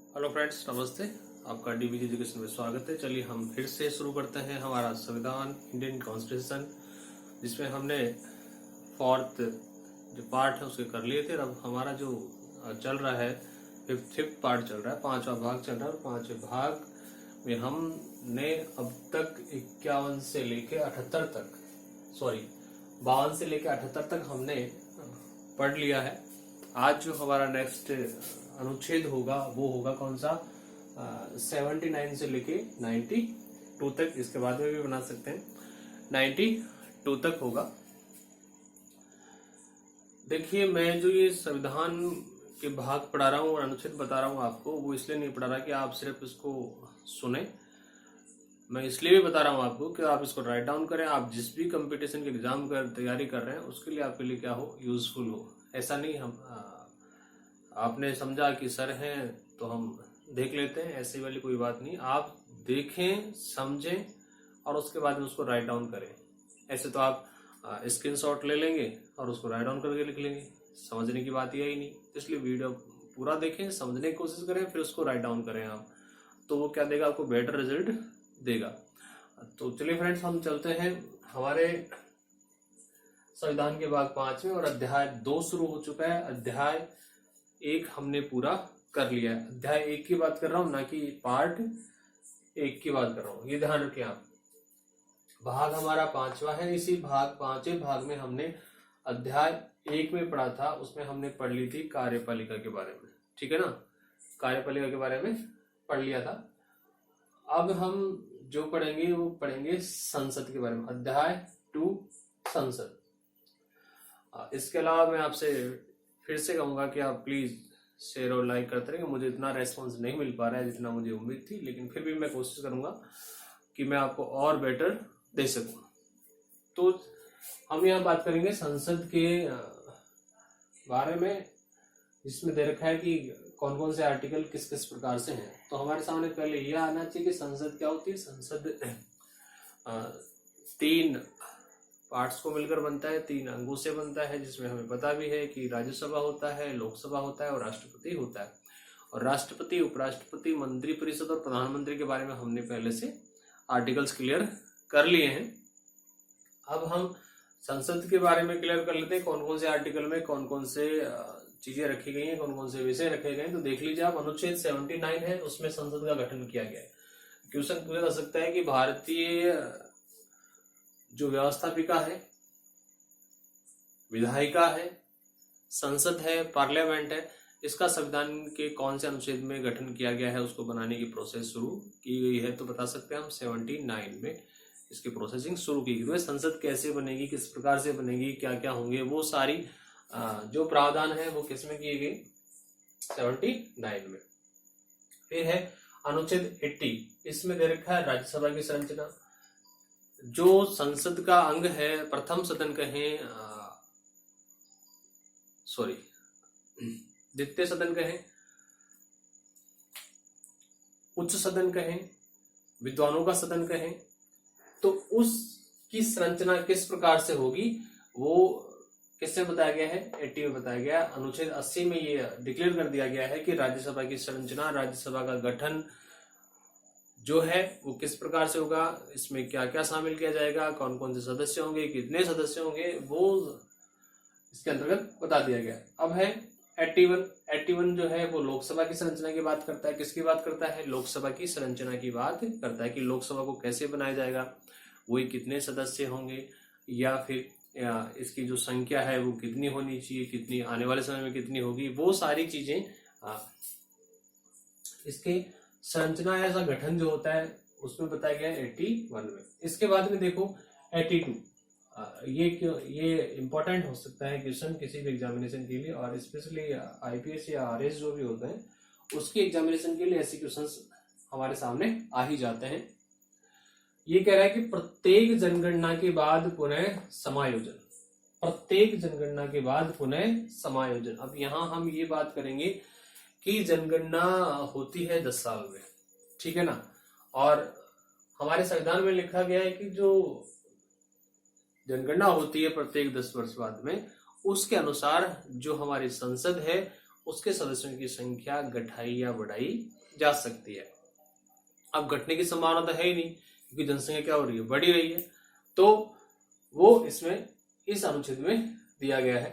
Hello friends, नमस्ते। आपका DBG education में स्वागत है। चलिए हम फिर से शुरू करते हैं हमारा संविधान, इंडियन कॉन्स्टिट्यूशन, जिसमें हमने फोर्थ जो पार्ट है उसके कर लिए थे। अब हमारा जो चल रहा है फिफ्थ पार्ट चल रहा है, 5वां भाग चल रहा है। और 5वें भाग में हमने अब तक 51 से लेके 78 तक, 52 से लेके 78 तक हमने पढ़ लिया है। आज जो हमारा नेक्स्ट अनुच्छेद होगा वो होगा कौन सा, 79 से लेके 92 तक। इसके बाद में भी बना सकते हैं, 92 तक होगा। देखिए, मैं जो ये संविधान के भाग पढ़ा रहा हूँ और अनुच्छेद बता रहा हूँ आपको, वो इसलिए नहीं पढ़ा रहा कि आप सिर्फ इसको सुने। मैं इसलिए भी बता रहा हूँ आपको कि आप इसको राइट डाउन करें। आप जिस भी कंपटीशन के एग्जाम का तैयारी कर रहे हैं उसके लिए आपके लिए क्या हो, यूजफुल हो। ऐसा नहीं हम आपने समझा कि सर हैं तो हम देख लेते हैं, ऐसी वाली कोई बात नहीं। आप देखें, समझें और उसके बाद में उसको राइट डाउन करें। ऐसे तो आप स्क्रीनशॉट ले लेंगे और उसको राइट डाउन करके लिख लेंगे, समझने की बात यही नहीं। इसलिए वीडियो पूरा देखें, समझने की कोशिश करें, फिर उसको राइट डाउन करें आप, तो वो क्या देगा, आपको बेटर रिजल्ट देगा। तो चलिए फ्रेंड्स, हम चलते हैं हमारे संविधान के भाग 5 में। और अध्याय 2 शुरू हो चुका है। अध्याय 1 हमने पूरा कर लिया है। अध्याय 1 की बात कर रहा हूं, ना कि पार्ट 1 की बात कर रहा हूं, ये ध्यान रखें आप। भाग हमारा 5वां है। इसी 5वें भाग में हमने अध्याय 1 में पढ़ा था, उसमें हमने पढ़ ली थी कार्यपालिका के बारे में, ठीक है ना। कार्यपालिका के बारे में पढ़ लिया था। अब हम जो पढ़ेंगे वो पढ़ेंगे संसद के बारे में, अध्याय 2 संसद। इसके अलावा मैं आपसे फिर से कहूंगा कि आप प्लीज शेयर और लाइक करते रहेंगे। मुझे इतना रेस्पॉन्स नहीं मिल पा रहा है जितना मुझे उम्मीद थी, लेकिन फिर भी मैं कोशिश करूंगा कि मैं आपको और बेटर दे सकूं। तो हम यहाँ बात करेंगे संसद के बारे में, जिसमें दे रखा है कि कौन कौन से आर्टिकल किस किस प्रकार से हैं। तो हमारे सामने पहले यह आना चाहिए कि संसद क्या होती है। संसद 3 पार्ट्स को मिलकर बनता है, 3 अंगों से बनता है, जिसमें हमें पता भी है कि राज्यसभा होता है, लोकसभा होता है और राष्ट्रपति होता है। और राष्ट्रपति, उपराष्ट्रपति, मंत्रिपरिषद और प्रधानमंत्री के बारे में हमने पहले से आर्टिकल्स क्लियर कर लिए हैं। अब हम संसद के बारे में क्लियर कर लेते हैं, कौन कौन से आर्टिकल में कौन कौन से चीजें रखी गई हैं, कौन कौन से विषय रखे गए हैं। तो देख लीजिए आप, अनुच्छेद 79 है, उसमें संसद का गठन किया गया है। क्वेश्चन पूछा जा सकता है कि भारतीय जो व्यवस्थापिका है, विधायिका है, संसद है, पार्लियामेंट है, इसका संविधान के कौन से अनुच्छेद में गठन किया गया है, उसको बनाने की प्रोसेस शुरू की गई है। तो बता सकते हैं हम 79 में इसकी प्रोसेसिंग शुरू की गई। संसद कैसे बनेगी, किस प्रकार से बनेगी, क्या क्या होंगे, वो सारी जो प्रावधान है वो किस में किए गए, 79 में। फिर है अनुच्छेद 80, इसमें दे रखा है राज्यसभा की संरचना। जो संसद का अंग है, प्रथम सदन कहें, द्वितीय सदन कहें, उच्च सदन कहें, विद्वानों का सदन कहें, तो उसकी संरचना किस प्रकार से होगी वो किससे बताया गया है, 80 में बताया गया। अनुच्छेद 80 में ये डिक्लेयर कर दिया गया है कि राज्यसभा की संरचना, राज्यसभा का गठन जो है वो किस प्रकार से होगा, इसमें क्या क्या शामिल किया जाएगा, कौन कौन से सदस्य होंगे, कितने सदस्य होंगे, वो इसके अंतर्गत बता दिया गया। अब है 81 जो है वो लोकसभा की संरचना की बात करता है। किसकी बात करता है, लोकसभा की संरचना की बात करता है कि लोकसभा को कैसे बनाया जाएगा, वही कितने सदस्य होंगे, या फिर इसकी जो संख्या है वो कितनी होनी चाहिए, कितनी आने वाले समय में कितनी होगी, वो सारी चीजें इसके संरचना ऐसा गठन जो होता है उसमें बताया गया है 81 में। इसके बाद में देखो 82, ये इंपॉर्टेंट हो सकता है क्वेश्चन किसी भी एग्जामिनेशन के लिए, और स्पेशली आईपीएस या आरएस जो भी होते हैं उसके एग्जामिनेशन के लिए ऐसे क्वेश्चंस हमारे सामने आ ही जाते हैं। ये कह रहा है कि प्रत्येक जनगणना के बाद पुनः समायोजन, प्रत्येक जनगणना के बाद पुनः समायोजन। अब यहाँ हम ये बात करेंगे कि जनगणना होती है 10 साल में, ठीक है ना। और हमारे संविधान में लिखा गया है कि जो जनगणना होती है प्रत्येक 10 वर्ष बाद में, उसके अनुसार जो हमारी संसद है उसके सदस्यों की संख्या घटाई या बढ़ाई जा सकती है। अब घटने की संभावना तो है ही नहीं, क्योंकि जनसंख्या क्या हो रही है, बढ़ी रही है। तो वो इसमें इस अनुच्छेद में दिया गया है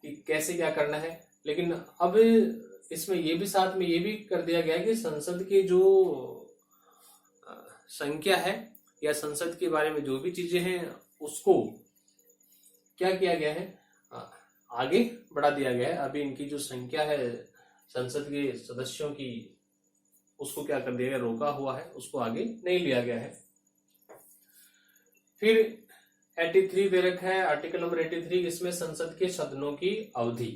कि कैसे क्या करना है। लेकिन अब इसमें ये भी साथ में ये भी कर दिया गया है कि संसद की जो संख्या है या संसद के बारे में जो भी चीजें हैं उसको क्या किया गया है, आगे बढ़ा दिया गया है। अभी इनकी जो संख्या है संसद के सदस्यों की, उसको क्या कर दिया गया, रोका हुआ है, उसको आगे नहीं लिया गया है। फिर 83 दे रखा है, आर्टिकल नंबर 83, इसमें संसद के सदनों की अवधि।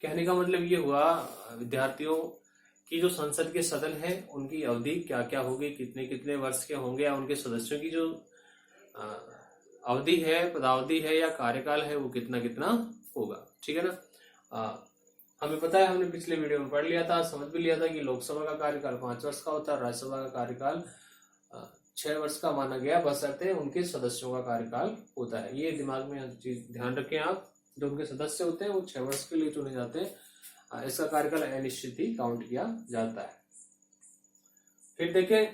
कहने का मतलब ये हुआ विद्यार्थियों की जो संसद के सदन है उनकी अवधि क्या क्या होगी, कितने कितने वर्ष के होंगे, या उनके सदस्यों की जो अवधि है, पदावधि है या कार्यकाल है वो कितना कितना होगा। ठीक है ना। हमें पता है, हमने पिछले वीडियो में पढ़ लिया था, समझ भी लिया था कि लोकसभा का कार्यकाल 5 वर्ष का होता है, राज्यसभा का कार्यकाल 6 वर्ष का माना गया, बशर्ते उनके सदस्यों का कार्यकाल होता है। ये दिमाग में चीज ध्यान रखें आप, जो उनके सदस्य होते हैं वो 6 वर्ष के लिए चुने जाते हैं, इसका कार्यकाल अनिश्चित ही काउंट किया जाता है। फिर देखें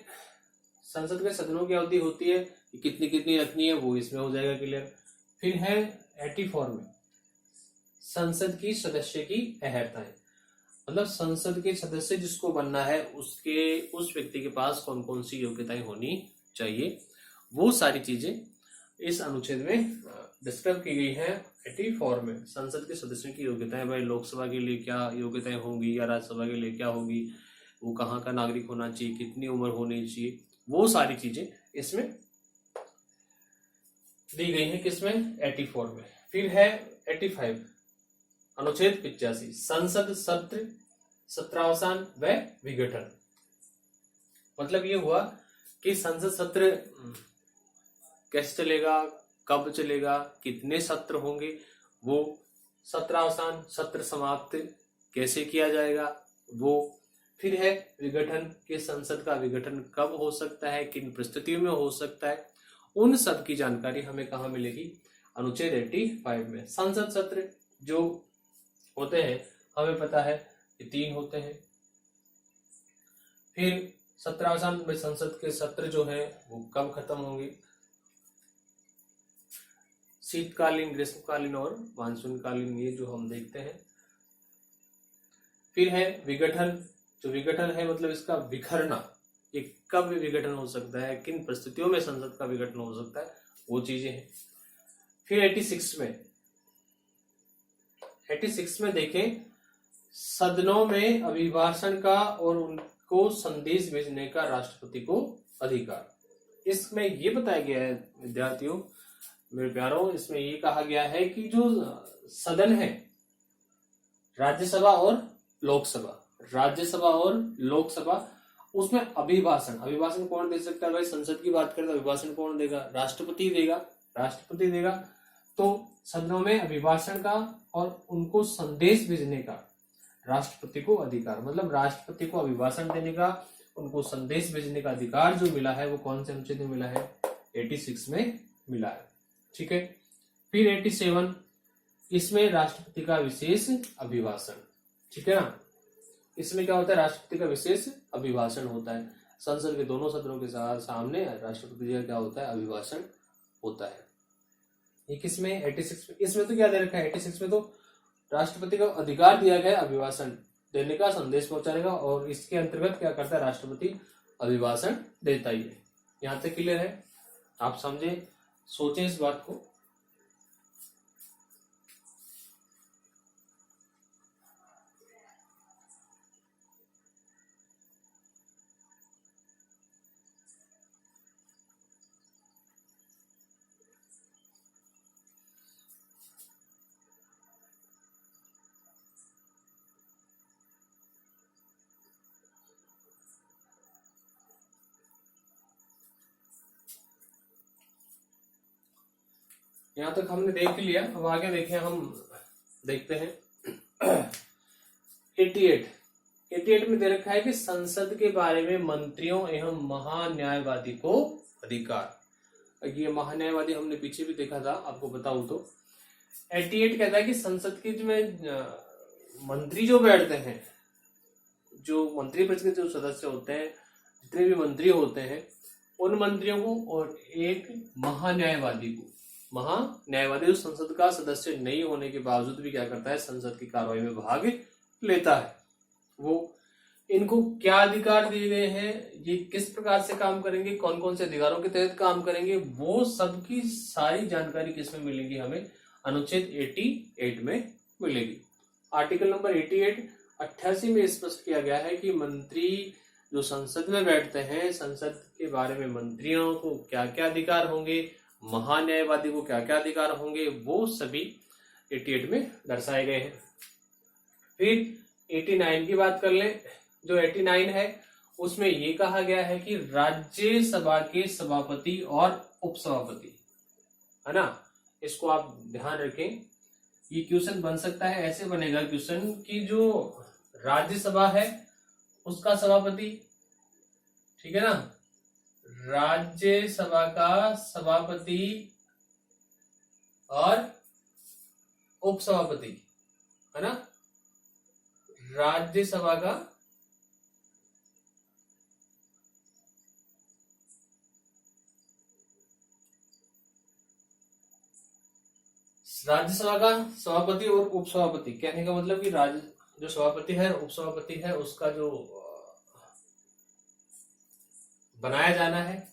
संसद के सदनों की अवधि होती है कितनी कितनी रखनी है, वो इसमें हो जाएगा क्लियर। फिर है 84 में संसद की सदस्य की अहर्ताएं, मतलब संसद के सदस्य जिसको बनना है उसके उस व्यक्ति के पास कौन कौन सी योग्यताएं होनी चाहिए, वो सारी चीजें इस अनुच्छेद में डिस्कस की गई है 84 में। संसद के सदस्यों की योग्यताएं, भाई लोकसभा के लिए क्या योग्यताएं होंगी या राज्यसभा के लिए क्या होगी, वो कहाँ का नागरिक होना चाहिए, कितनी उम्र होनी चाहिए, वो सारी चीजें इसमें दी गई है। किसमें? 84 में। फिर है 85 अनुच्छेद 85, संसद सत्र सत्रावसान व विघटन। मतलब ये हुआ कि संसद सत्र कैसे चलेगा, कब चलेगा, कितने सत्र होंगे, वो सत्रावसान सत्र समाप्त कैसे किया जाएगा वो। फिर है विघटन, कि संसद का विघटन कब हो सकता है, किन परिस्थितियों में हो सकता है, उन सब की जानकारी हमें कहाँ मिलेगी, अनुच्छेद 85 में। संसद सत्र जो होते हैं हमें पता है कि 3 होते हैं। फिर सत्रावसान में संसद के सत्र जो है वो कब खत्म होंगे, शीतकालीन, ग्रीष्मकालीन और मानसूनकालीन, ये जो हम देखते हैं। फिर है विघटन, जो विघटन है मतलब इसका बिखरना, ये कब विघटन हो सकता है, किन परिस्थितियों में संसद का विघटन हो सकता है, वो चीजें हैं। फिर 86 में देखें सदनों में अभिभाषण का और उनको संदेश भेजने का राष्ट्रपति को अधिकार। इसमें ये बताया गया है विद्यार्थियों मेरे प्यारों, इसमें ये कहा गया है कि जो सदन है राज्यसभा और लोकसभा, उसमें अभिभाषण कौन दे सकता है, भाई संसद की बात करें तो अभिभाषण कौन देगा, राष्ट्रपति देगा। तो सदनों में अभिभाषण का और उनको संदेश भेजने का राष्ट्रपति को अधिकार, मतलब राष्ट्रपति को अभिभाषण देने का, उनको संदेश भेजने का अधिकार जो मिला है वो कौन से अनुच्छेद में मिला है, 86 में मिला है। ठीक है। फिर 87, इसमें राष्ट्रपति का विशेष अभिभाषण। ठीक है ना, इसमें क्या होता है, राष्ट्रपति का विशेष अभिभाषण होता है। संसद के दोनों सदनों के सामने राष्ट्रपति का क्या होता है, अभिभाषण होता है। ये किसमें, 86 में। इसमें तो क्या दे रखा है, 86 में तो राष्ट्रपति को अधिकार दिया गया है अभिभाषण देने का, संदेश पहुंचाने का, और इसके अंतर्गत क्या करता है, राष्ट्रपति अभिभाषण देता ही है। यहां तक क्लियर है, आप समझे, सोचें इस बात को। यहां तक हमने देख लिया, अब आगे देखें, हम देखते हैं 88 में दे रखा है कि संसद के बारे में मंत्रियों एवं महान्यायवादी को अधिकार। ये महान्यायवादी हमने पीछे भी देखा था, आपको बताऊं तो 88 कहता है कि संसद के में मंत्री जो बैठते हैं जो मंत्रिपरिषद के जो सदस्य होते हैं, जितने भी मंत्री होते हैं, उन मंत्रियों को और एक महान्यायवादी को, महान्यायवादी जो संसद का सदस्य नहीं होने के बावजूद भी क्या करता है, संसद की कार्रवाई में भाग लेता है। वो इनको क्या अधिकार दिए गए हैं, ये किस प्रकार से काम करेंगे, कौन कौन से अधिकारों के तहत काम करेंगे, वो सबकी सारी जानकारी किसमें मिलेगी, हमें अनुच्छेद 88 में मिलेगी। आर्टिकल नंबर 88 में स्पष्ट किया गया है कि मंत्री जो संसद में बैठते हैं, संसद के बारे में मंत्रियों को क्या क्या अधिकार होंगे, महान्यायवादी को क्या क्या अधिकार होंगे, वो सभी 88 में दर्शाए गए हैं। फिर 89 की बात कर लें। जो 89 है उसमें ये कहा गया है कि राज्यसभा के सभापति और उपसभापति, है ना, इसको आप ध्यान रखें। ये क्वेश्चन बन सकता है, ऐसे बनेगा क्वेश्चन कि जो राज्यसभा है उसका सभापति, ठीक है ना, राज्यसभा का सभापति और उपसभापति, है ना, राज्यसभा का सभापति और उपसभापति। कहने का मतलब कि जो सभापति है, उपसभापति है, उसका जो बनाया जाना है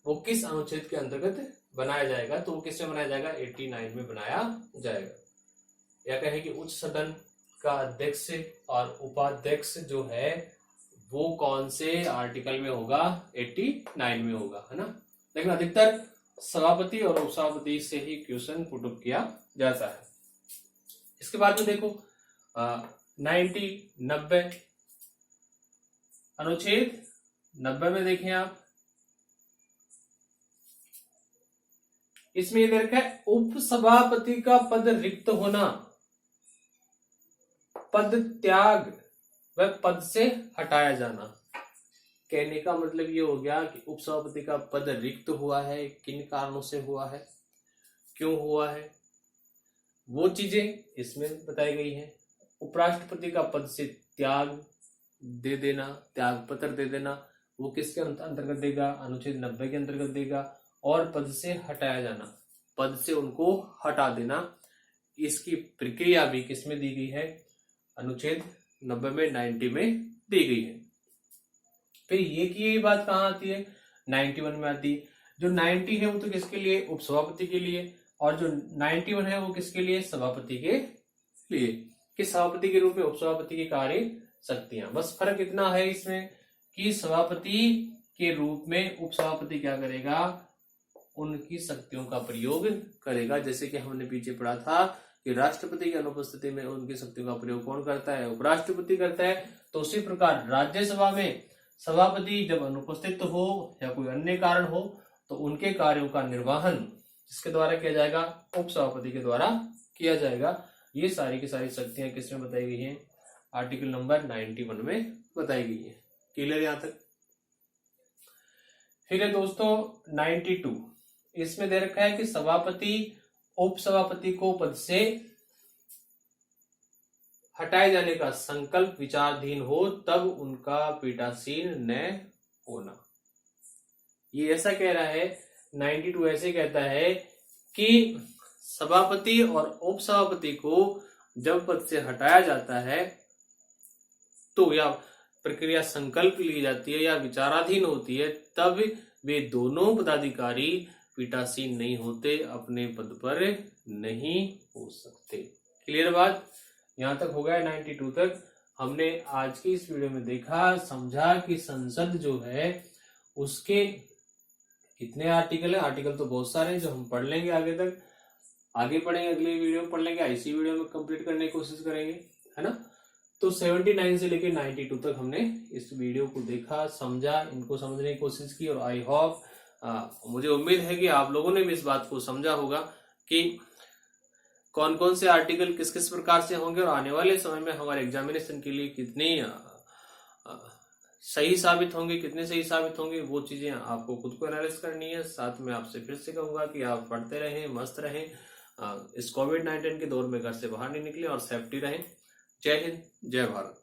वो किस अनुच्छेद के अंतर्गत बनाया जाएगा, तो वो किसमें बनाया जाएगा, 89 में बनाया जाएगा। या कहें कि उच्च सदन का अध्यक्ष और उपाध्यक्ष जो है वो कौन से आर्टिकल में होगा, 89 में होगा, है ना। लेकिन अधिकतर सभापति और उपसभापति से ही क्वेश्चन पुट अप किया जाता है। इसके बाद में देखो 90 अनुच्छेद 90 में देखें आप, इसमें इधर का उपसभापति का पद रिक्त होना, पद त्याग व पद से हटाया जाना। कहने का मतलब ये हो गया कि उपसभापति का पद रिक्त हुआ है, किन कारणों से हुआ है, क्यों हुआ है, वो चीजें इसमें बताई गई है। उपराष्ट्रपति का पद से त्याग दे देना, त्याग पत्र दे देना, वो किसके अंतर्गत देगा, अनुच्छेद 90 के अंतर्गत देगा। और पद से हटाया जाना, पद से उनको हटा देना, इसकी प्रक्रिया भी किसमें दी गई है, अनुच्छेद 90 में 90 में दी गई है। फिर ये की यही बात कहाँ आती है, 91 में आती है। जो 90 है वो तो किसके लिए, उपसभापति के लिए, और जो 91 है वो किसके लिए, सभापति के लिए, कि सभापति के रूप में उपसभापति की कार्य शक्तियां। बस फर्क इतना है इसमें कि सभापति के रूप में उपसभापति क्या करेगा, उनकी शक्तियों का प्रयोग करेगा। जैसे कि हमने पीछे पढ़ा था कि राष्ट्रपति की अनुपस्थिति में उनकी शक्तियों का प्रयोग कौन करता है, उपराष्ट्रपति करता है। तो उसी प्रकार राज्यसभा में सभापति जब अनुपस्थित हो या कोई अन्य कारण हो तो उनके कार्यों का निर्वहन किसके द्वारा किया जाएगा, उपसभापति के द्वारा किया जाएगा। ये सारी की सारी शक्तियां किसमें बताई गई हैं, आर्टिकल नंबर 91 में बताई गई है। क्लियर यहां तक। फिर है दोस्तों 92, इसमें दे रखा है कि सभापति उपसभापति को पद से हटाए जाने का संकल्प विचाराधीन हो तब उनका पीठासीन न होना। ये ऐसा कह रहा है, 92 ऐसे कहता है कि सभापति और उपसभापति को जब पद से हटाया जाता है तो या प्रक्रिया संकल्प ली जाती है या विचाराधीन होती है, तब वे दोनों पदाधिकारी पीठासीन नहीं होते, अपने पद पर नहीं हो सकते। क्लियर बात, यहां तक हो गया 92 तक। हमने आज की इस वीडियो में देखा, समझा कि संसद जो है उसके कितने आर्टिकल है। आर्टिकल तो बहुत सारे हैं जो हम पढ़ लेंगे आगे तक, आगे पढ़ेंगे, अगली वीडियो में पढ़ लेंगे, इसी वीडियो में कंप्लीट करने की कोशिश करेंगे, है ना। तो 79 से लेकर 92 तक हमने इस वीडियो को देखा, समझा, इनको समझने की कोशिश की, और आई होप मुझे उम्मीद है कि आप लोगों ने भी इस बात को समझा होगा कि कौन कौन से आर्टिकल किस किस प्रकार से होंगे और आने वाले समय में हमारे एग्जामिनेशन के लिए कितने सही साबित होंगे, कितने सही साबित होंगे, वो चीजें आपको खुद को एनालाइज करनी है। साथ में आपसे फिर से कहूंगा कि आप पढ़ते रहें, मस्त रहें, इस कोविड-19 के दौर में घर से बाहर नहीं निकले और सेफ्टी रहें। जय हिंद, जय भारत।